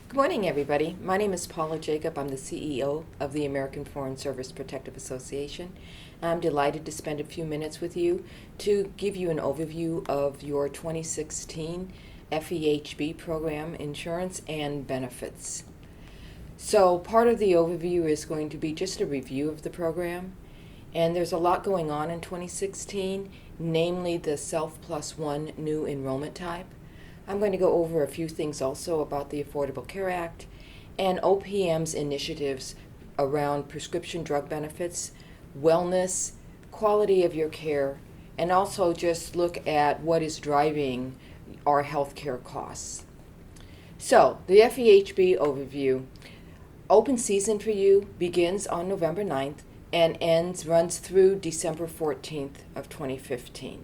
Good morning, everybody. My name is Paula Jacob. I'm the CEO of the American Foreign Service Protective Association. I'm delighted to spend a few minutes with you to give you an overview of your 2016 FEHB program, insurance and benefits. So part of the overview is going to be just a review of the program. And there's a lot going on in 2016, namely the Self Plus One new enrollment type. I'm going to go over a few things also about the Affordable Care Act and OPM's initiatives around prescription drug benefits, wellness, quality of your care, and also just look at what is driving our healthcare costs. So, the FEHB overview. Open season for you begins on November 9th and runs through December 14th of 2015.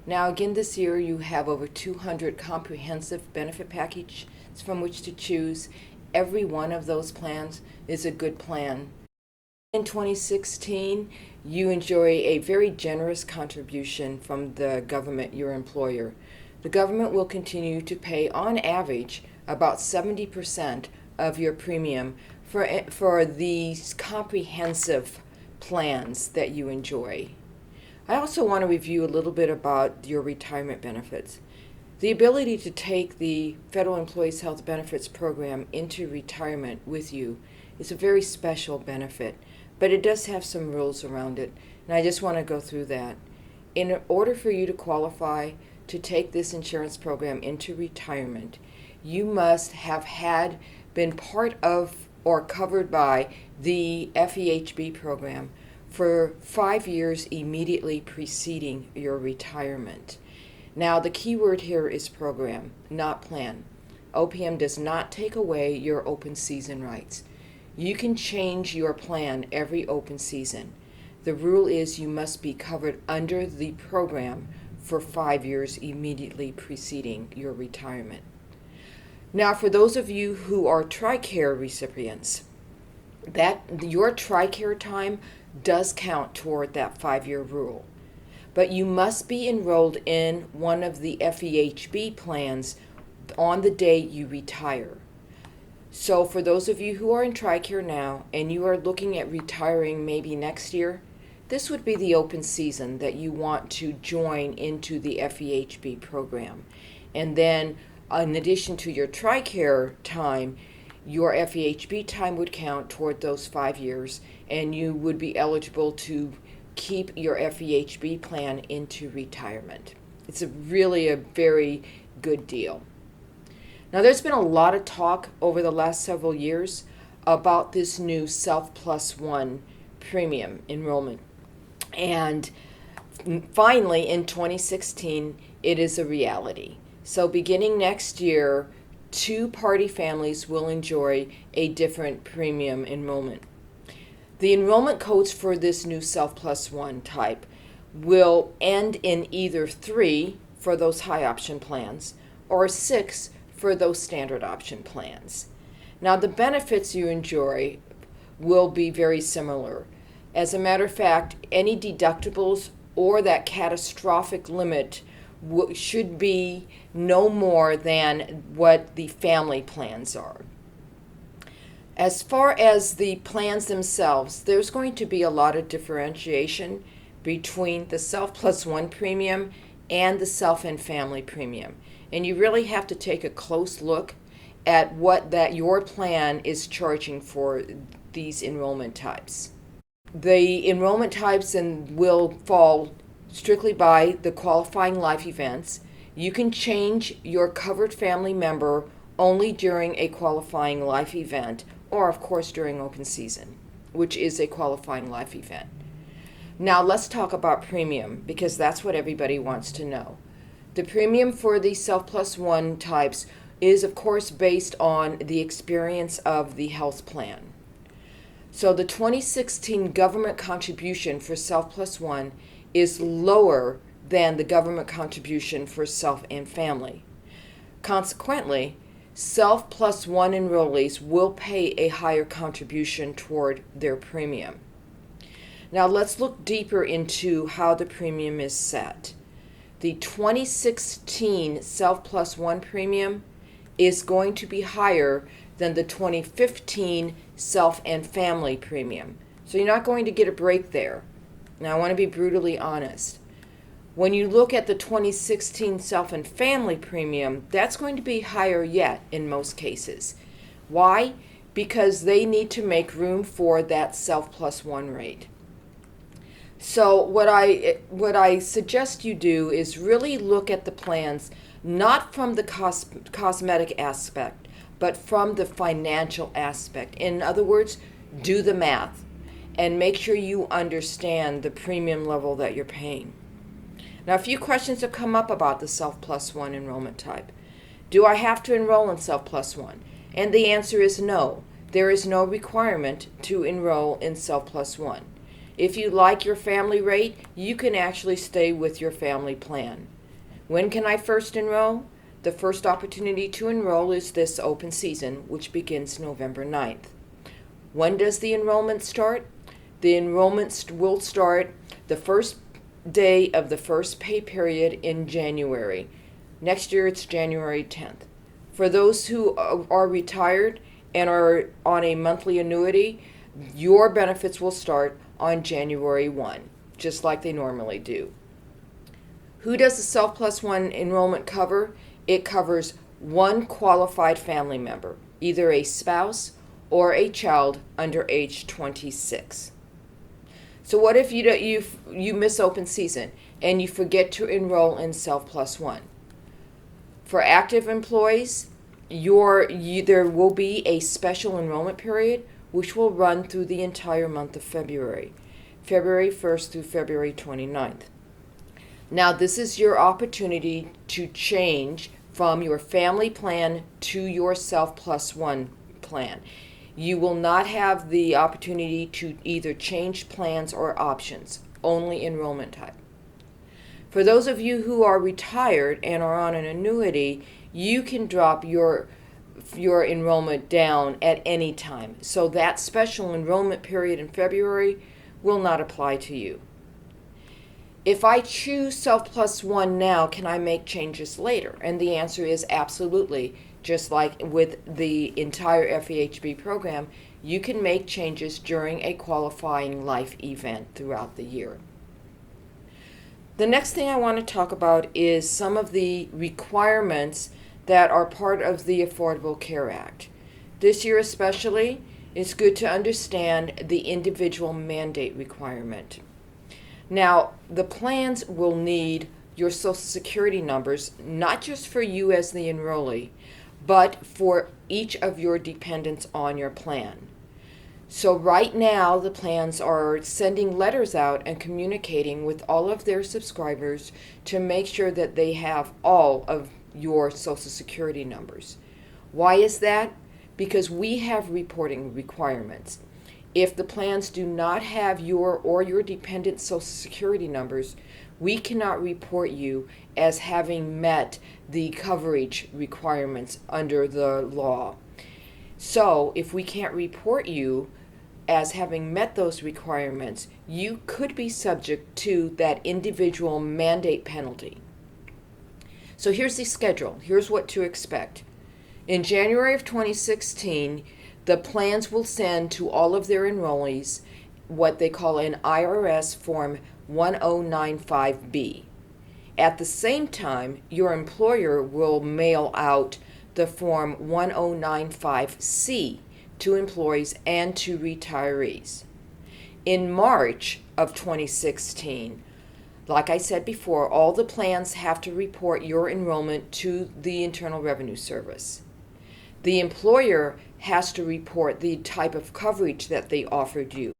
Now again this year you have over 200 comprehensive benefit packages from which to choose. Every one of those plans is a good plan. In 2016, you enjoy a very generous contribution from the government, your employer. The government will continue to pay on average about 70% of your premium for these comprehensive plans that you enjoy. I also want to review a little bit about your retirement benefits. The ability to take the Federal Employees Health Benefits Program into retirement with you is a very special benefit, but it does have some rules around it, and I just want to go through that. In order for you to qualify to take this insurance program into retirement, you must have been part of or covered by the FEHB program for 5 years immediately preceding your retirement. Now, the key word here is program, not plan. OPM does not take away your open season rights. You can change your plan every open season. The rule is you must be covered under the program for 5 years immediately preceding your retirement. Now, for those of you who are TRICARE recipients, that your TRICARE time does count toward that 5-year rule. But you must be enrolled in one of the FEHB plans on the day you retire. So for those of you who are in TRICARE now and you are looking at retiring maybe next year, this would be the open season that you want to join into the FEHB program. And then in addition to your TRICARE time, your FEHB time would count toward those 5 years, and you would be eligible to keep your FEHB plan into retirement. It's really a very good deal. Now, there's been a lot of talk over the last several years about this new Self Plus One premium enrollment. And finally, in 2016, it is a reality. So beginning next year, 2-party families will enjoy a different premium enrollment. The enrollment codes for this new Self Plus One type will end in either 3 for those high option plans or 6 for those standard option plans. Now, the benefits you enjoy will be very similar. As a matter of fact, any deductibles or that catastrophic limit should be no more than what the family plans are. As far as the plans themselves, there's going to be a lot of differentiation between the Self Plus One premium and the Self and Family premium. And you really have to take a close look at what your plan is charging for these enrollment types. The enrollment types will fall strictly by the qualifying life events. You can change your covered family member only during a qualifying life event, or of course during open season, which is a qualifying life event. Now let's talk about premium, because that's what everybody wants to know. The premium for the Self Plus One types is of course based on the experience of the health plan. So the 2016 government contribution for Self Plus One is lower than the government contribution for Self and Family. Consequently, Self Plus One enrollees will pay a higher contribution toward their premium. Now let's look deeper into how the premium is set. The 2016 Self Plus One premium is going to be higher than the 2015 self and family premium. So you're not going to get a break there. Now I want to be brutally honest. When you look at the 2016 self and family premium, that's going to be higher yet in most cases. Why? Because they need to make room for that self plus one rate. So what I suggest you do is really look at the plans not from the cosmetic aspect, but from the financial aspect. In other words, do the math and make sure you understand the premium level that you're paying. Now, a few questions have come up about the Self Plus One enrollment type. Do I have to enroll in Self Plus One? And the answer is no. There is no requirement to enroll in Self Plus One. If you like your family rate, you can actually stay with your family plan. When can I first enroll? The first opportunity to enroll is this open season, which begins November 9th. When does the enrollment start? The enrollment will start the first day of the first pay period in January. Next year it's January 10th. For those who are retired and are on a monthly annuity, your benefits will start on January 1, just like they normally do. Who does the Self Plus One enrollment cover? It covers one qualified family member, either a spouse or a child under age 26. So what if you miss open season and you forget to enroll in Self Plus One? For active employees, there will be a special enrollment period which will run through the entire month of February 1st through February 29th. Now, this is your opportunity to change from your family plan to your Self Plus One plan. You will not have the opportunity to either change plans or options, only enrollment type. For those of you who are retired and are on an annuity, you can drop your enrollment down at any time. So that special enrollment period in February will not apply to you. If I choose Self Plus One now, can I make changes later? And the answer is absolutely. Just like with the entire FEHB program, you can make changes during a qualifying life event throughout the year. The next thing I want to talk about is some of the requirements that are part of the Affordable Care Act. This year especially, it's good to understand the individual mandate requirement. Now, the plans will need your Social Security numbers, not just for you as the enrollee, but for each of your dependents on your plan. So right now, the plans are sending letters out and communicating with all of their subscribers to make sure that they have all of your Social Security numbers. Why is that? Because we have reporting requirements. If the plans do not have your or your dependent Social Security numbers, we cannot report you as having met the coverage requirements under the law. So if we can't report you as having met those requirements, you could be subject to that individual mandate penalty. So here's the schedule. Here's what to expect. In January of 2016, the plans will send to all of their enrollees what they call an IRS Form 1095B. At the same time, your employer will mail out the Form 1095C to employees and to retirees. In March of 2016, like I said before, all the plans have to report your enrollment to the Internal Revenue Service. The employer has to report the type of coverage that they offered you.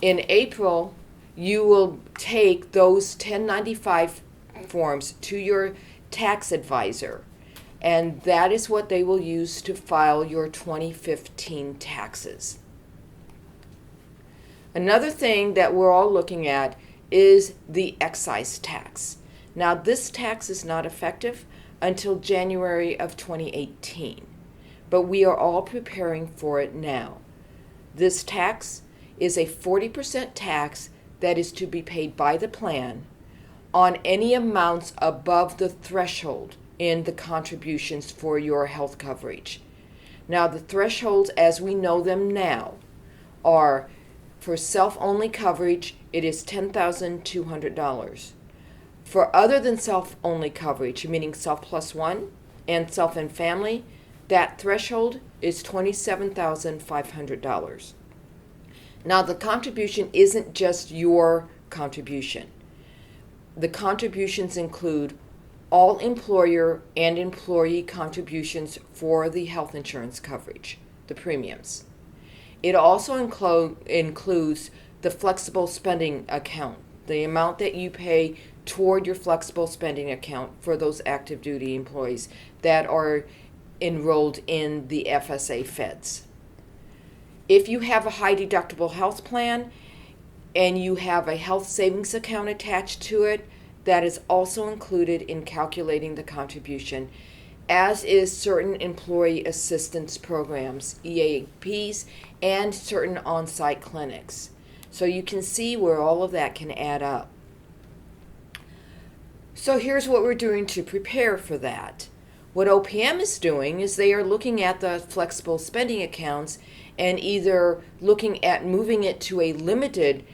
In April, you will take those 1095 forms to your tax advisor, and that is what they will use to file your 2015 taxes. Another thing that we're all looking at is the excise tax. Now, this tax is not effective until January of 2018, but we are all preparing for it now. This tax is a 40% tax that is to be paid by the plan on any amounts above the threshold in the contributions for your health coverage. Now, the thresholds as we know them now are for self-only coverage, it is $10,200. For other than self-only coverage, meaning self plus one and self and family, that threshold is $27,500. Now, the contribution isn't just your contribution. The contributions include all employer and employee contributions for the health insurance coverage, the premiums. It also includes the flexible spending account, the amount that you pay toward your flexible spending account for those active duty employees that are enrolled in the FSAFEDS. If you have a high deductible health plan and you have a health savings account attached to it, that is also included in calculating the contribution, as is certain employee assistance programs, EAPs, and certain on-site clinics. So you can see where all of that can add up. So here's what we're doing to prepare for that. What OPM is doing is they are looking at the flexible spending accounts and either looking at moving it to a limited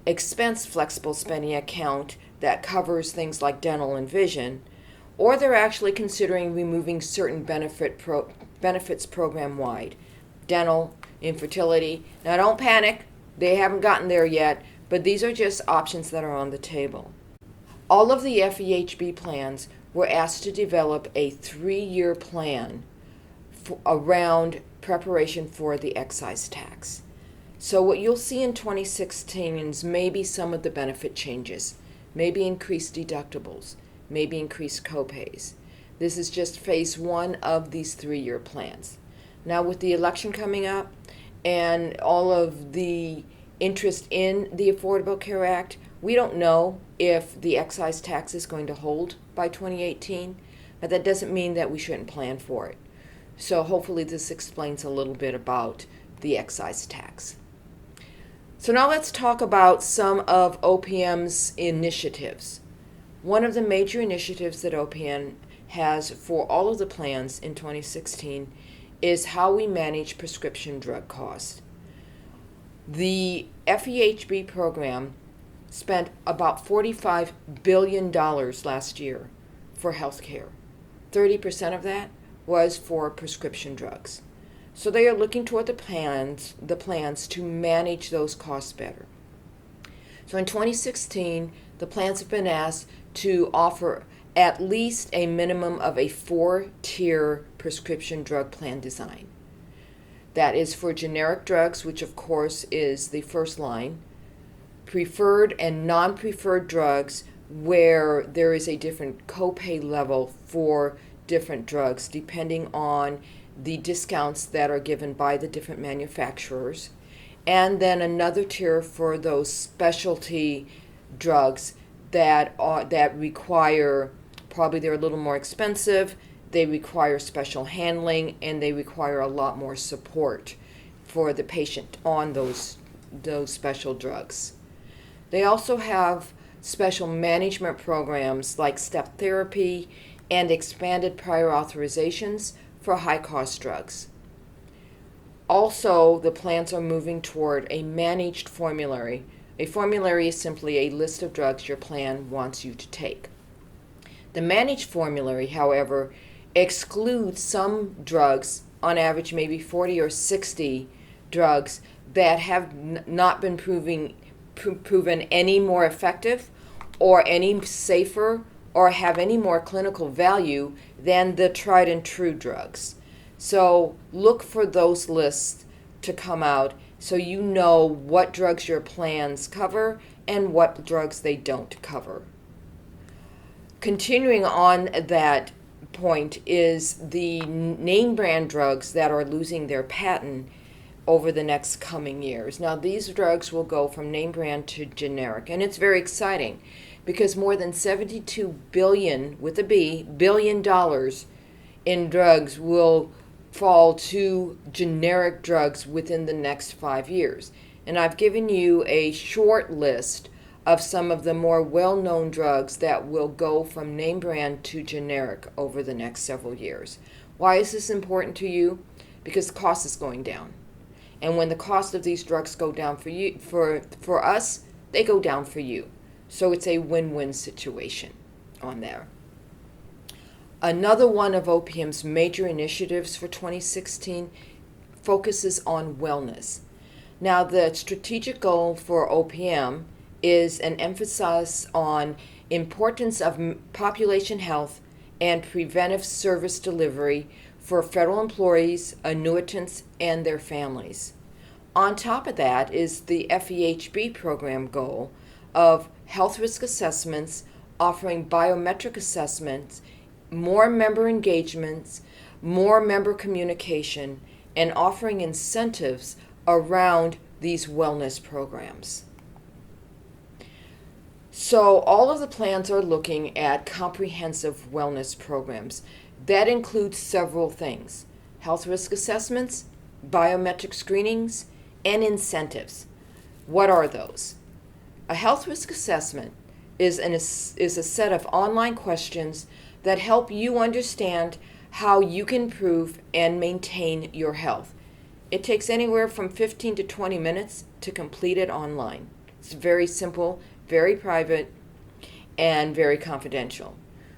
expense flexible spending account that covers things like dental and vision, or they're actually considering removing certain benefits program-wide, dental, infertility. Now don't panic, they haven't gotten there yet, but these are just options that are on the table. All of the FEHB plans were asked to develop a 3-year plan around preparation for the excise tax. So what you'll see in 2016 is maybe some of the benefit changes, maybe increased deductibles, maybe increased copays. This is just phase 1 of these 3-year plans. Now with the election coming up and all of the interest in the Affordable Care Act, we don't know if the excise tax is going to hold by 2018, but that doesn't mean that we shouldn't plan for it. So hopefully this explains a little bit about the excise tax. So now let's talk about some of OPM's initiatives. One of the major initiatives that OPM has for all of the plans in 2016 is how we manage prescription drug costs. The FEHB program spent about $45 billion last year for healthcare. 30% of that was for prescription drugs. So they are looking toward the plans to manage those costs better. So in 2016, the plans have been asked to offer at least a minimum of a 4-tier prescription drug plan design. That is for generic drugs, which of course is the first line, preferred and non-preferred drugs where there is a different copay level for different drugs depending on the discounts that are given by the different manufacturers, and then another tier for those specialty drugs that require, probably they're a little more expensive, they require special handling, and they require a lot more support for the patient on those special drugs. They also have special management programs like step therapy and expanded prior authorizations for high-cost drugs. Also, the plans are moving toward a managed formulary. A formulary is simply a list of drugs your plan wants you to take. The managed formulary, however, excludes some drugs, on average maybe 40 or 60 drugs, that have not been proven any more effective or any safer or have any more clinical value than the tried and true drugs. So look for those lists to come out so you know what drugs your plans cover and what drugs they don't cover. Continuing on that point is the name brand drugs that are losing their patent over the next coming years. Now these drugs will go from name brand to generic, and it's very exciting because more than $72 billion, with a B, billion dollars in drugs will fall to generic drugs within the next 5 years. And I've given you a short list of some of the more well-known drugs that will go from name brand to generic over the next several years. Why is this important to you? because the cost is going down. And when the cost of these drugs go down for us, they go down for you. So it's a win-win situation on there. Another one of OPM's major initiatives for 2016 focuses on wellness. Now, the strategic goal for OPM is an emphasis on importance of population health and preventive service delivery for federal employees, annuitants, and their families. On top of that is the FEHB program goal of health risk assessments, offering biometric assessments, more member engagements, more member communication, and offering incentives around these wellness programs. So all of the plans are looking at comprehensive wellness programs. That includes several things: health risk assessments, biometric screenings, and incentives. What are those? A health risk assessment is a set of online questions that help you understand how you can improve and maintain your health. It takes anywhere from 15 to 20 minutes to complete it online. It's very simple, very private, and very confidential.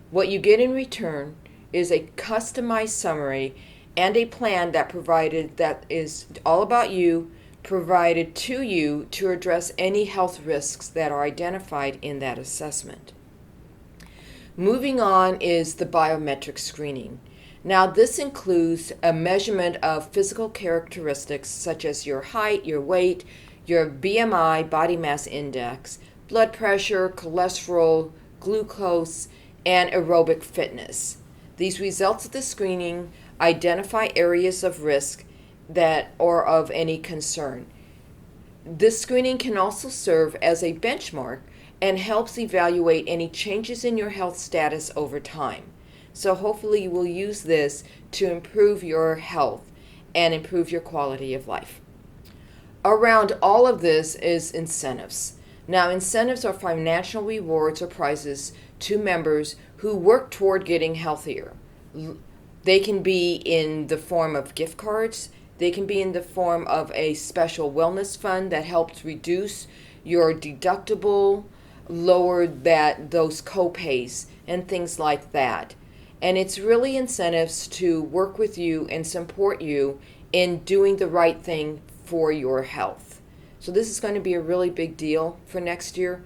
What you get in return is a customized summary and a plan that is all about you, provided to you to address any health risks that are identified in that assessment. Moving on is the biometric screening. Now, this includes a measurement of physical characteristics such as your height, your weight, your BMI, body mass index, blood pressure, cholesterol, glucose, and aerobic fitness. These results of the screening identify areas of risk that are of any concern. This screening can also serve as a benchmark and helps evaluate any changes in your health status over time. So hopefully you will use this to improve your health and improve your quality of life. Around all of this is incentives. Now, incentives are financial rewards or prizes to members who work toward getting healthier. They can be in the form of gift cards. They can be in the form of a special wellness fund that helps reduce your deductible, lower those co-pays, and things like that. And it's really incentives to work with you and support you in doing the right thing for your health. So this is going to be a really big deal for next year.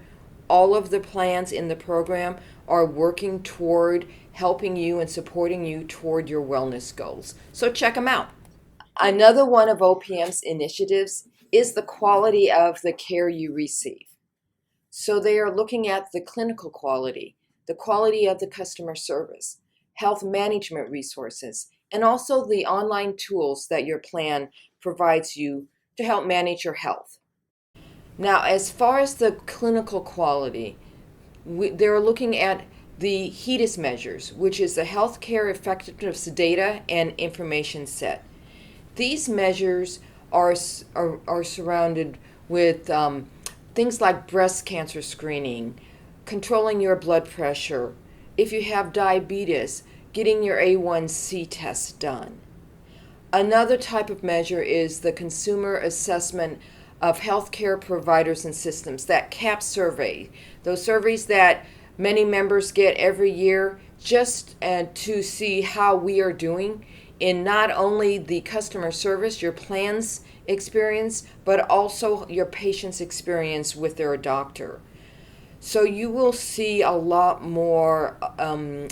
All of the plans in the program are working toward helping you and supporting you toward your wellness goals. So check them out. Another one of OPM's initiatives is the quality of the care you receive. So they are looking at the clinical quality, the quality of the customer service, health management resources, and also the online tools that your plan provides you to help manage your health. Now, as far as the clinical quality, they're looking at the HEDIS measures, which is the Healthcare Effectiveness Data and Information Set. These measures are surrounded with things like breast cancer screening, controlling your blood pressure, if you have diabetes, getting your A1C test done. Another type of measure is the Consumer Assessment of Healthcare Providers and Systems, that CAP survey. Those surveys that many members get every year just to see how we are doing in not only the customer service, your plan's experience, but also your patient's experience with their doctor. So you will see a lot more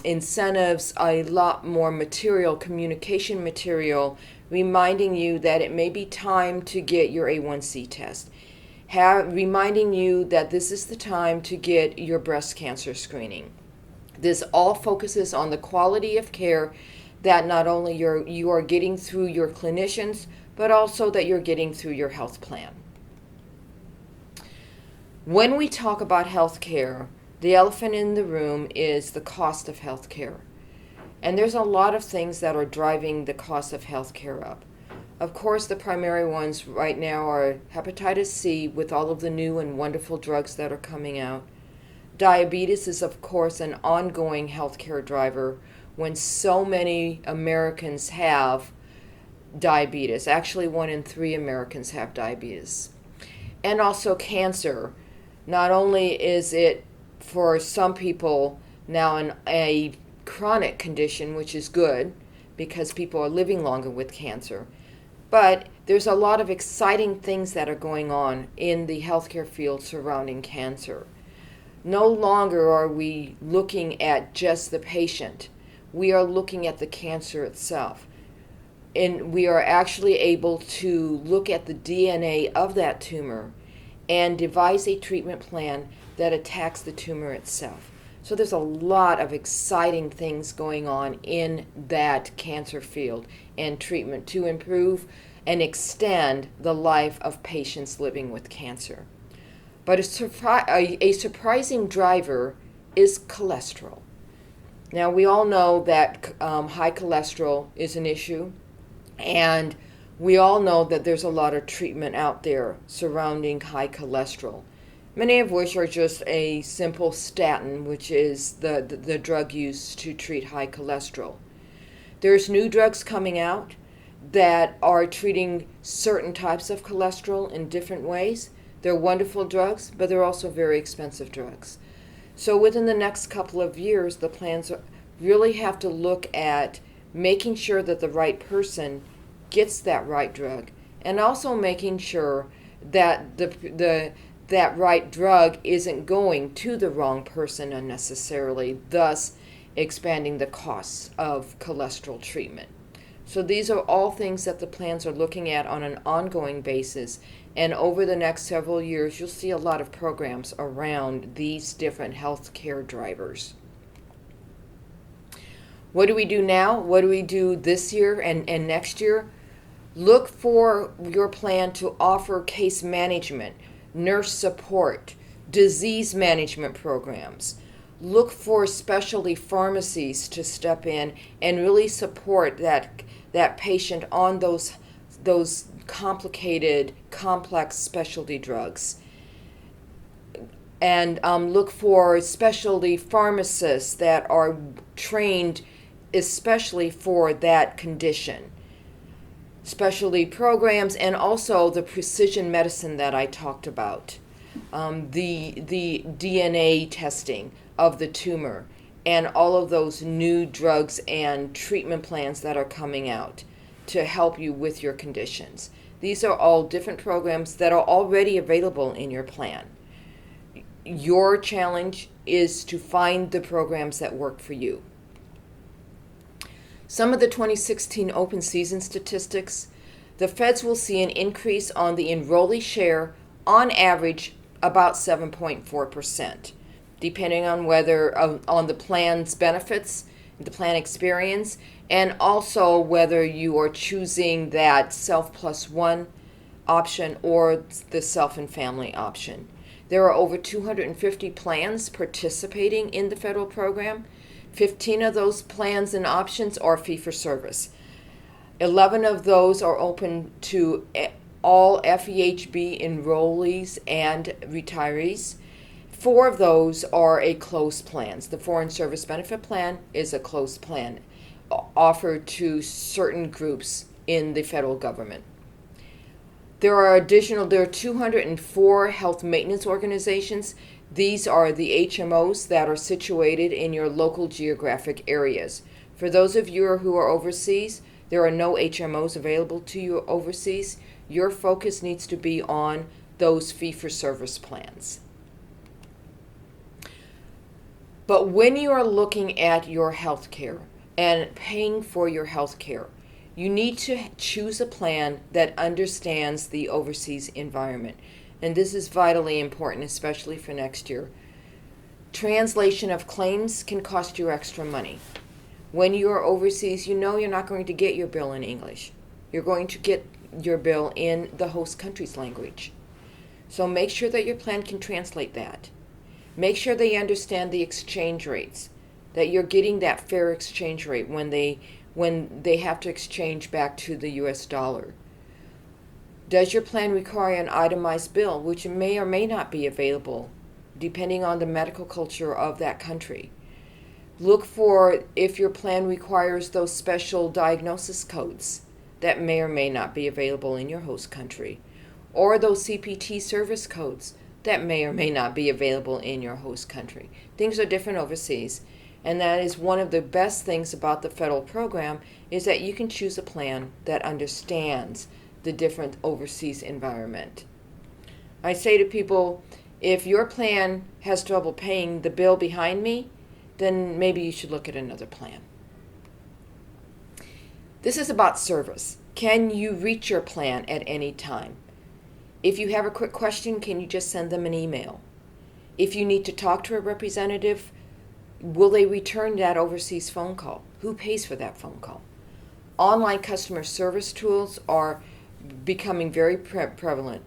incentives, a lot more material, communication material, reminding you that it may be time to get your A1C test. Reminding you that this is the time to get your breast cancer screening. This all focuses on the quality of care that not only you are getting through your clinicians, but also that you're getting through your health plan. When we talk about health care, the elephant in the room is the cost of health care. And there's a lot of things that are driving the cost of health care up. Of course, the primary ones right now are hepatitis C, with all of the new and wonderful drugs that are coming out. Diabetes is, of course, an ongoing healthcare driver when so many Americans have diabetes. Actually, 1 in 3 Americans have diabetes. And also cancer. Not only is it for some people now a chronic condition, which is good because people are living longer with cancer, but there's a lot of exciting things that are going on in the healthcare field surrounding cancer. No longer are we looking at just the patient. We are looking at the cancer itself. And we are actually able to look at the DNA of that tumor and devise a treatment plan that attacks the tumor itself. So there's a lot of exciting things going on in that cancer field and treatment to improve and extend the life of patients living with cancer. But a surprising driver is cholesterol. Now, we all know that high cholesterol is an issue, and we all know that there's a lot of treatment out there surrounding high cholesterol, many of which are just a simple statin, which is the drug used to treat high cholesterol. There's new drugs coming out that are treating certain types of cholesterol in different ways. They're wonderful drugs, but they're also very expensive drugs. So within the next couple of years, the plans really have to look at making sure that the right person gets that right drug, and also making sure that that right drug isn't going to the wrong person unnecessarily, thus expanding the costs of cholesterol treatment. So these are all things that the plans are looking at on an ongoing basis, and over the next several years you'll see a lot of programs around these different health care drivers. What do we do now? What do we do this year and next year? Look for your plan to offer case management, nurse support, disease management programs. Look for specialty pharmacies to step in and really support that patient on those complicated, complex specialty drugs. And look for specialty pharmacists that are trained especially for that condition. Specialty programs, and also the precision medicine that I talked about, the DNA testing of the tumor, and all of those new drugs and treatment plans that are coming out to help you with your conditions. These are all different programs that are already available in your plan. Your challenge is to find the programs that work for you. Some of the 2016 open season statistics, the feds will see an increase on the enrollee share on average about 7.4%, depending on whether on the plan's benefits, the plan experience, and also whether you are choosing that Self Plus One option or the Self and Family option. There are over 250 plans participating in the federal program. 15 of those plans and options are fee-for-service. 11 of those are open to all FEHB enrollees and retirees. 4 of those are a closed plans. The Foreign Service Benefit Plan is a closed plan offered to certain groups in the federal government. There are 204 health maintenance organizations. These are the HMOs that are situated in your local geographic areas. For those of you who are overseas, there are no HMOs available to you overseas. Your focus needs to be on those fee-for-service plans. But when you are looking at your health care and paying for your health care, you need to choose a plan that understands the overseas environment. And this is vitally important, especially for next year. Translation of claims can cost you extra money. When you are overseas, you know you're not going to get your bill in English. You're going to get your bill in the host country's language. So make sure that your plan can translate that. Make sure they understand the exchange rates, that you're getting that fair exchange rate when they have to exchange back to the US dollar. Does your plan require an itemized bill, which may or may not be available, depending on the medical culture of that country? Look for if your plan requires those special diagnosis codes that may or may not be available in your host country, or those CPT service codes that may or may not be available in your host country. Things are different overseas, and that is one of the best things about the federal program, is that you can choose a plan that understands the different overseas environment. I say to people, if your plan has trouble paying the bill behind me, then maybe you should look at another plan. This is about service. Can you reach your plan at any time? If you have a quick question, can you just send them an email? If you need to talk to a representative, will they return that overseas phone call? Who pays for that phone call? Online customer service tools are becoming very prevalent.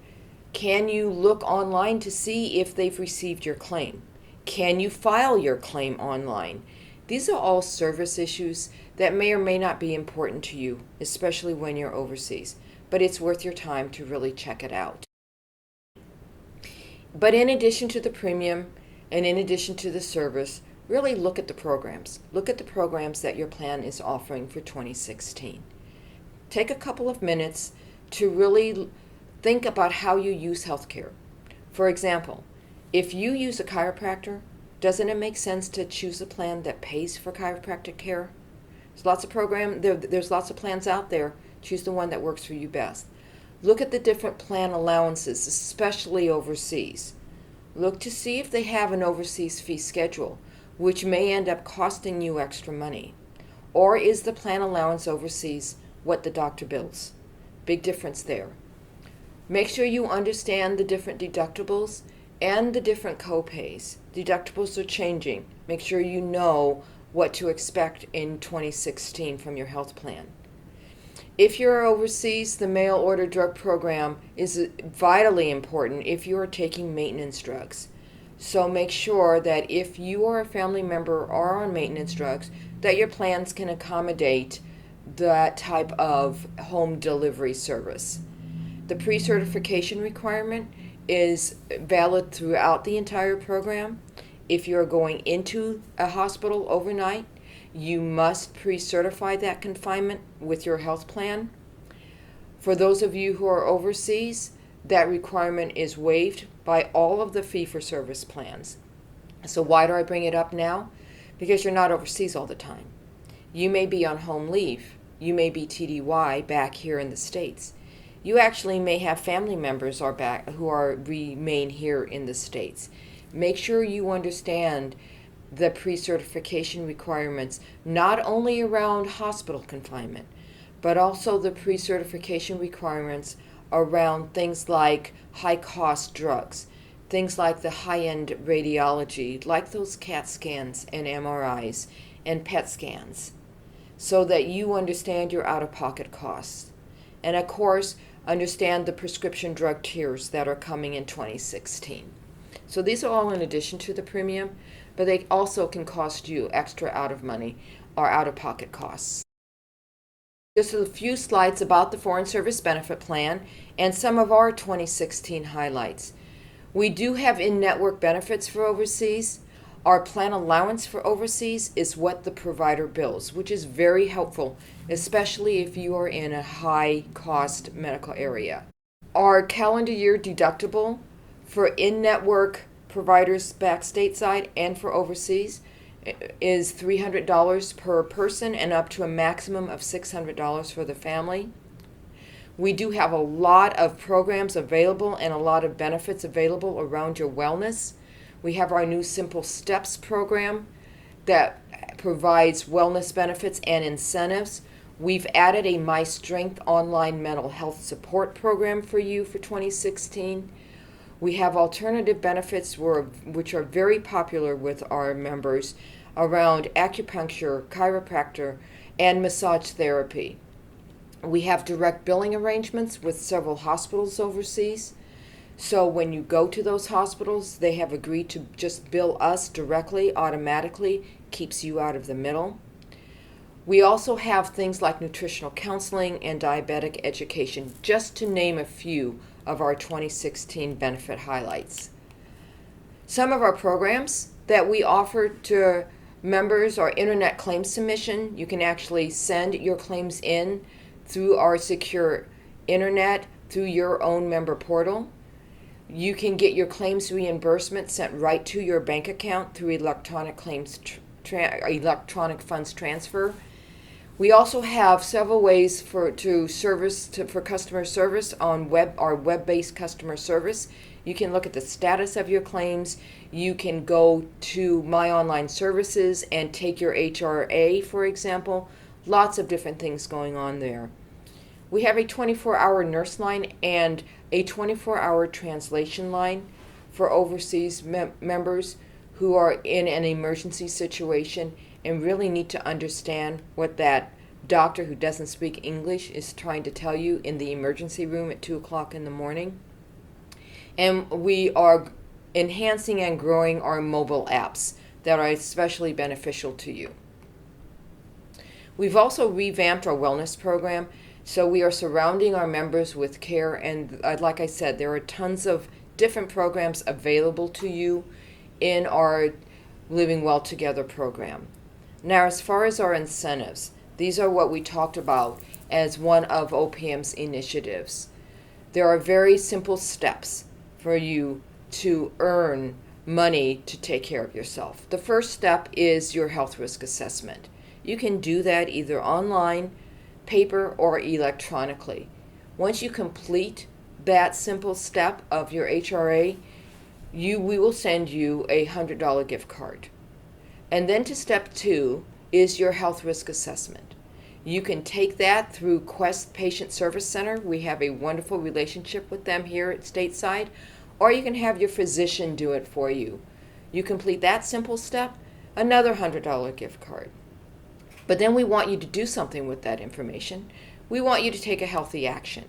Can you look online to see if they've received your claim? Can you file your claim online? These are all service issues that may or may not be important to you, especially when you're overseas, but it's worth your time to really check it out. But in addition to the premium and in addition to the service, really look at the programs. Look at the programs that your plan is offering for 2016. Take a couple of minutes to really think about how you use healthcare. For example, if you use a chiropractor, doesn't it make sense to choose a plan that pays for chiropractic care? There's lots of plans out there. Choose the one that works for you best. Look at the different plan allowances, especially overseas. Look to see if they have an overseas fee schedule, which may end up costing you extra money. Or is the plan allowance overseas what the doctor bills? Big difference there. Make sure you understand the different deductibles and the different co-pays. Deductibles are changing. Make sure you know what to expect in 2016 from your health plan. If you're overseas, the mail order drug program is vitally important if you are taking maintenance drugs. So make sure that if you or a family member are on maintenance drugs, that your plans can accommodate that type of home delivery service. The pre-certification requirement is valid throughout the entire program. If you're going into a hospital overnight, you must pre-certify that confinement with your health plan. For those of you who are overseas, that requirement is waived by all of the fee-for-service plans. So why do I bring it up now? Because you're not overseas all the time. You may be on home leave. You may be TDY back here in the States. You actually may have family members who remain here in the States. Make sure you understand the pre-certification requirements, not only around hospital confinement, but also the pre-certification requirements around things like high-cost drugs, things like the high-end radiology, like those CAT scans and MRIs and PET scans, so that you understand your out-of-pocket costs. And of course, understand the prescription drug tiers that are coming in 2016. So these are all in addition to the premium, but they also can cost you extra out-of-pocket costs. Just a few slides about the Foreign Service Benefit Plan and some of our 2016 highlights. We do have in-network benefits for overseas. Our plan allowance for overseas is what the provider bills, which is very helpful, especially if you are in a high-cost medical area. Our calendar year deductible for in-network providers back stateside and for overseas is $300 per person and up to a maximum of $600 for the family. We do have a lot of programs available and a lot of benefits available around your wellness. We have our new Simple Steps program that provides wellness benefits and incentives. We've added a My Strength online mental health support program for you for 2016. We have alternative benefits which are very popular with our members around acupuncture, chiropractor, and massage therapy. We have direct billing arrangements with several hospitals overseas. So when you go to those hospitals, they have agreed to just bill us directly, automatically, keeps you out of the middle. We also have things like nutritional counseling and diabetic education, just to name a few of our 2016 benefit highlights. Some of our programs that we offer to members are internet claim submission. You can actually send your claims in through our secure internet, through your own member portal. You can get your claims reimbursement sent right to your bank account through electronic electronic funds transfer. We also have several ways for customer service on our web-based customer service. You can look at the status of your claims. You can go to My Online Services and take your HRA, for example. Lots of different things going on there. We have a 24-hour nurse line and a 24-hour translation line for overseas members who are in an emergency situation and really need to understand what that doctor who doesn't speak English is trying to tell you in the emergency room at 2 o'clock in the morning. And we are enhancing and growing our mobile apps that are especially beneficial to you. We've also revamped our wellness program, so we are surrounding our members with care, and like I said, there are tons of different programs available to you in our Living Well Together program. Now, as far as our incentives, these are what we talked about as one of OPM's initiatives. There are very simple steps for you to earn money to take care of yourself. The first step is your health risk assessment. You can do that either online, paper, or electronically. Once you complete that simple step of your HRA, we will send you a $100 gift card. And then to step 2 is your health risk assessment. You can take that through Quest Patient Service Center. We have a wonderful relationship with them here at Stateside. Or you can have your physician do it for you. You complete that simple step, another $100 gift card. But then we want you to do something with that information. We want you to take a healthy action.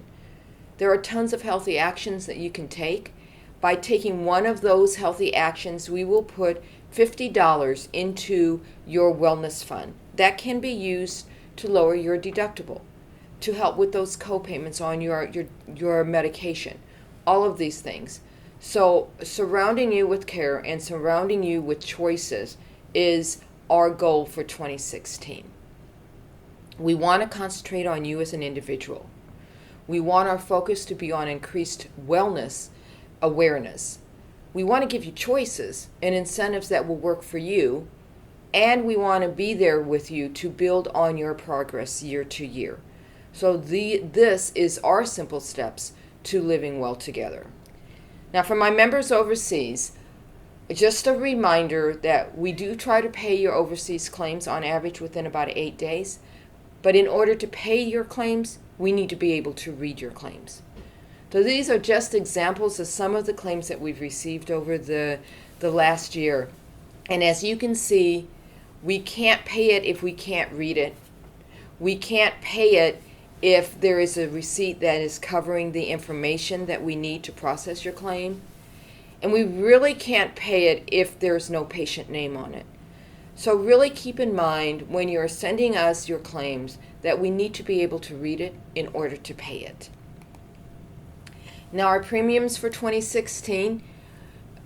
There are tons of healthy actions that you can take. By taking one of those healthy actions, we will put $50 into your wellness fund. That can be used to lower your deductible, to help with those co-payments on your medication, all of these things. So surrounding you with care and surrounding you with choices is our goal for 2016. We want to concentrate on you as an individual. We want our focus to be on increased wellness awareness. We want to give you choices and incentives that will work for you, and we want to be there with you to build on your progress year to year. So this is our simple steps to living well together. Now, for my members overseas, just a reminder that we do try to pay your overseas claims on average within about 8 days. But in order to pay your claims, we need to be able to read your claims. So these are just examples of some of the claims that we've received over the last year. And as you can see, we can't pay it if we can't read it. We can't pay it if there is a receipt that is covering the information that we need to process your claim. And we really can't pay it if there's no patient name on it. So really keep in mind when you're sending us your claims that we need to be able to read it in order to pay it. Now, our premiums for 2016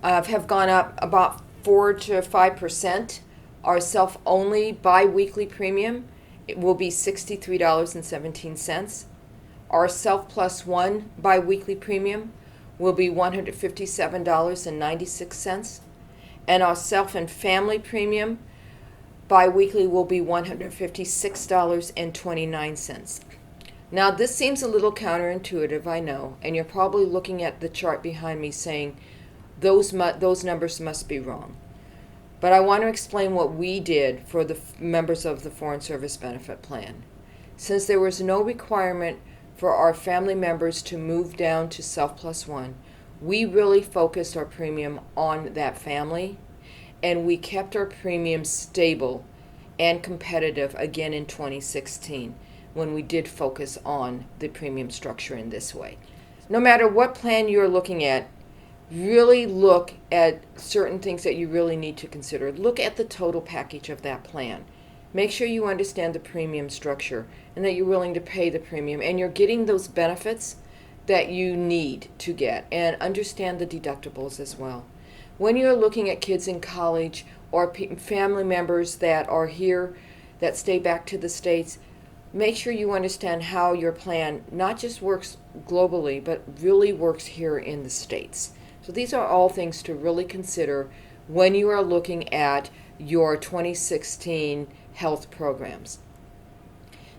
have gone up about 4 to 5%. Our self-only bi-weekly premium, it will be $63.17. Our Self Plus One bi-weekly premium will be $157.96. And our Self and Family premium bi-weekly will be $156.29. Now, this seems a little counterintuitive, I know, and you're probably looking at the chart behind me saying those numbers must be wrong. But I want to explain what we did for the members of the Foreign Service Benefit Plan. Since there was no requirement for our family members to move down to Self Plus One, we really focused our premium on that family, and we kept our premium stable and competitive again in 2016 when we did focus on the premium structure in this way. No matter what plan you're looking at, really look at certain things that you really need to consider. Look at the total package of that plan. Make sure you understand the premium structure and that you're willing to pay the premium and you're getting those benefits that you need to get, and understand the deductibles as well. When you're looking at kids in college or family members that are here that stay back to the States, make sure you understand how your plan not just works globally, but really works here in the States. So these are all things to really consider when you are looking at your 2016 health programs.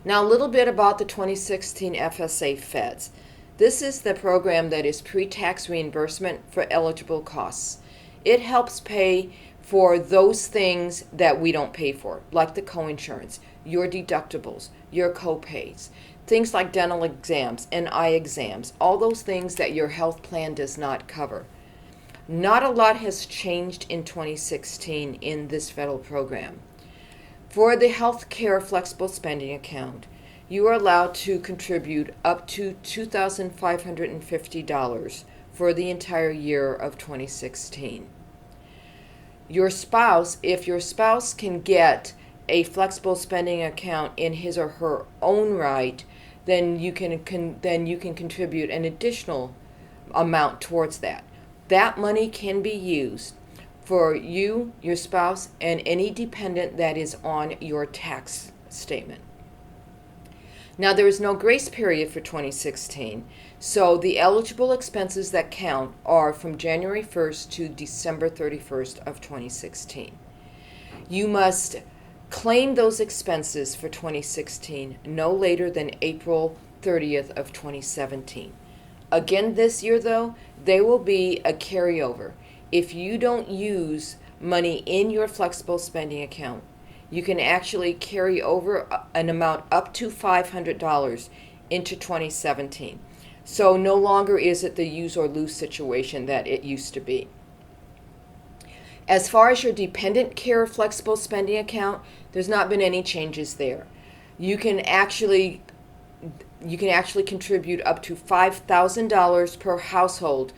Now, a little bit about the 2016 FSAFEDS. This is the program that is pre-tax reimbursement for eligible costs. It helps pay for those things that we don't pay for, like the coinsurance, your deductibles, your co-pays, things like dental exams and eye exams, all those things that your health plan does not cover. Not a lot has changed in 2016 in this federal program. For the health care flexible spending account, you are allowed to contribute up to $2,550 for the entire year of 2016. Your spouse, if your spouse can get a flexible spending account in his or her own right, then you can contribute an additional amount towards that. That money can be used for you, your spouse, and any dependent that is on your tax statement. Now, there is no grace period for 2016, so the eligible expenses that count are from January 1st to December 31st of 2016. You must claim those expenses for 2016 no later than April 30th of 2017. Again, this year, though, there will be a carryover. If you don't use money in your flexible spending account, you can actually carry over an amount up to $500 into 2017. So no longer is it the use or lose situation that it used to be. As far as your dependent care flexible spending account, there's not been any changes there. You can actually contribute up to $5,000 per household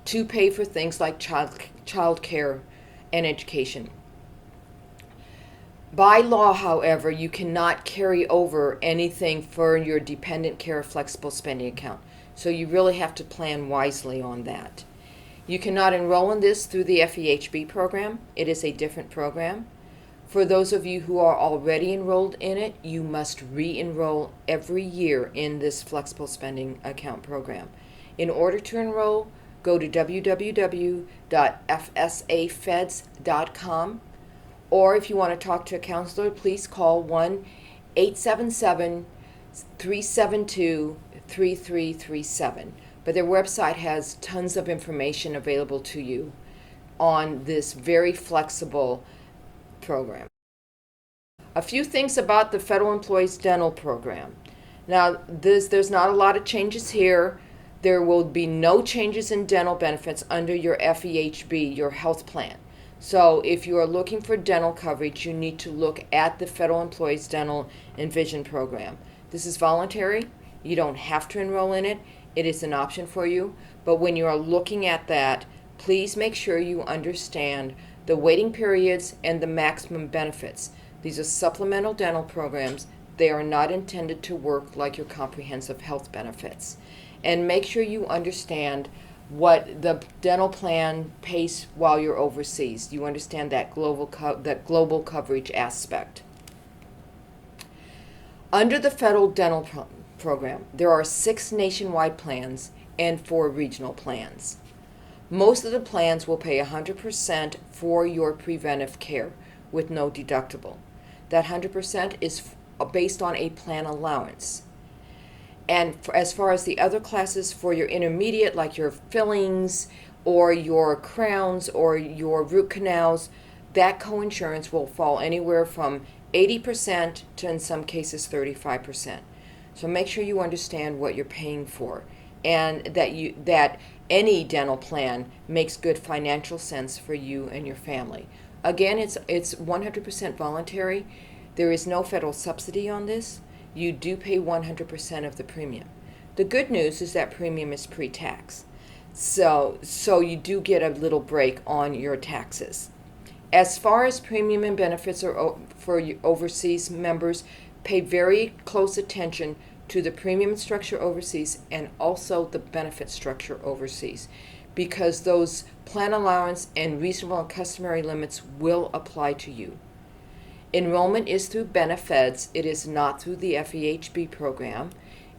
to pay for things like child care and education. By law, however, you cannot carry over anything for your dependent care flexible spending account. So you really have to plan wisely on that. You cannot enroll in this through the FEHB program. It is a different program. For those of you who are already enrolled in it, you must re-enroll every year in this flexible spending account program. In order to enroll, go to www.fsafeds.com, or if you want to talk to a counselor, please call 1-877-372-3337. But their website has tons of information available to you on this very flexible program. A few things about the Federal Employees Dental Program. Now, there's not a lot of changes here. There will be no changes in dental benefits under your FEHB, your health plan. So if you are looking for dental coverage, you need to look at the Federal Employees Dental and Vision Program. This is voluntary. You don't have to enroll in it. It is an option for you. But when you are looking at that, please make sure you understand the waiting periods and the maximum benefits. These are supplemental dental programs. They are not intended to work like your comprehensive health benefits. And make sure you understand what the dental plan pays while you're overseas. You understand that global coverage aspect. Under the federal dental program, there are 6 nationwide plans and 4 regional plans. Most of the plans will pay 100% for your preventive care with no deductible. That 100% is based on a plan allowance. And as far as the other classes for your intermediate, like your fillings or your crowns or your root canals, that coinsurance will fall anywhere from 80% to, in some cases, 35%. So make sure you understand what you're paying for, and that any dental plan makes good financial sense for you and your family. Again, it's 100% voluntary. There is no federal subsidy on this. You do pay 100% of the premium. The good news is that premium is pre-tax. So you do get a little break on your taxes. As far as premium and benefits are for overseas members, pay very close attention to the premium structure overseas and also the benefit structure overseas, because those plan allowance and reasonable and customary limits will apply to you. Enrollment is through FSAFEDS. It is not through the FEHB program.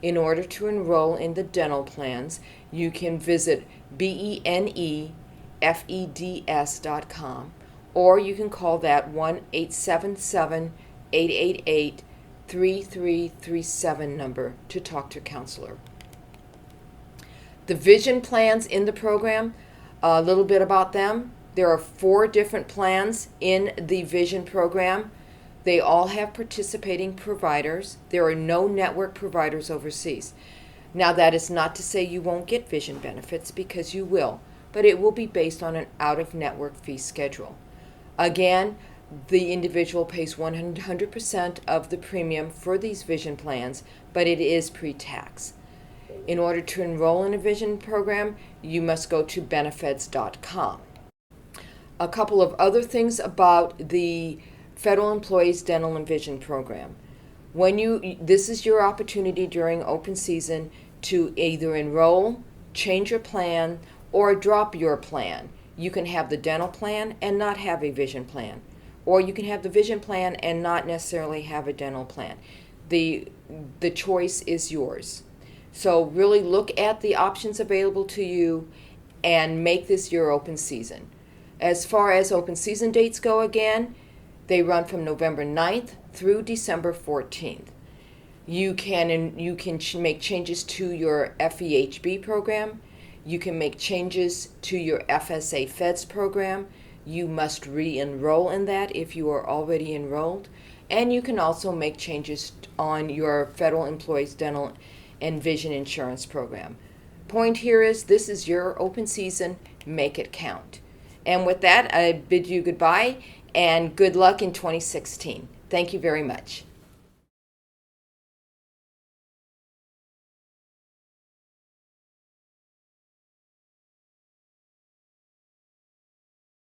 In order to enroll in the dental plans, you can visit benefeds.com, or you can call that 1-877-888-3337 number to talk to a counselor. The vision plans in the program, a little bit about them. There are 4 different plans in the vision program. They all have participating providers. There are no network providers overseas. Now, that is not to say you won't get vision benefits, because you will, but it will be based on an out-of-network fee schedule. Again, the individual pays 100% of the premium for these vision plans, but it is pre-tax. In order to enroll in a vision program, you must go to benefeds.com. A couple of other things about the Federal Employees Dental and Vision Program. This is your opportunity during open season to either enroll, change your plan, or drop your plan. You can have the dental plan and not have a vision plan, or you can have the vision plan and not necessarily have a dental plan. The choice is yours. So really look at the options available to you and make this your open season. As far as open season dates go, again, they run from November 9th through December 14th. You can make changes to your FEHB program. You can make changes to your FSAFEDS program. You must re-enroll in that if you are already enrolled. And you can also make changes on your Federal Employees Dental and Vision Insurance program. Point here is, this is your open season. Make it count. And with that, I bid you goodbye and good luck in 2016. Thank you very much.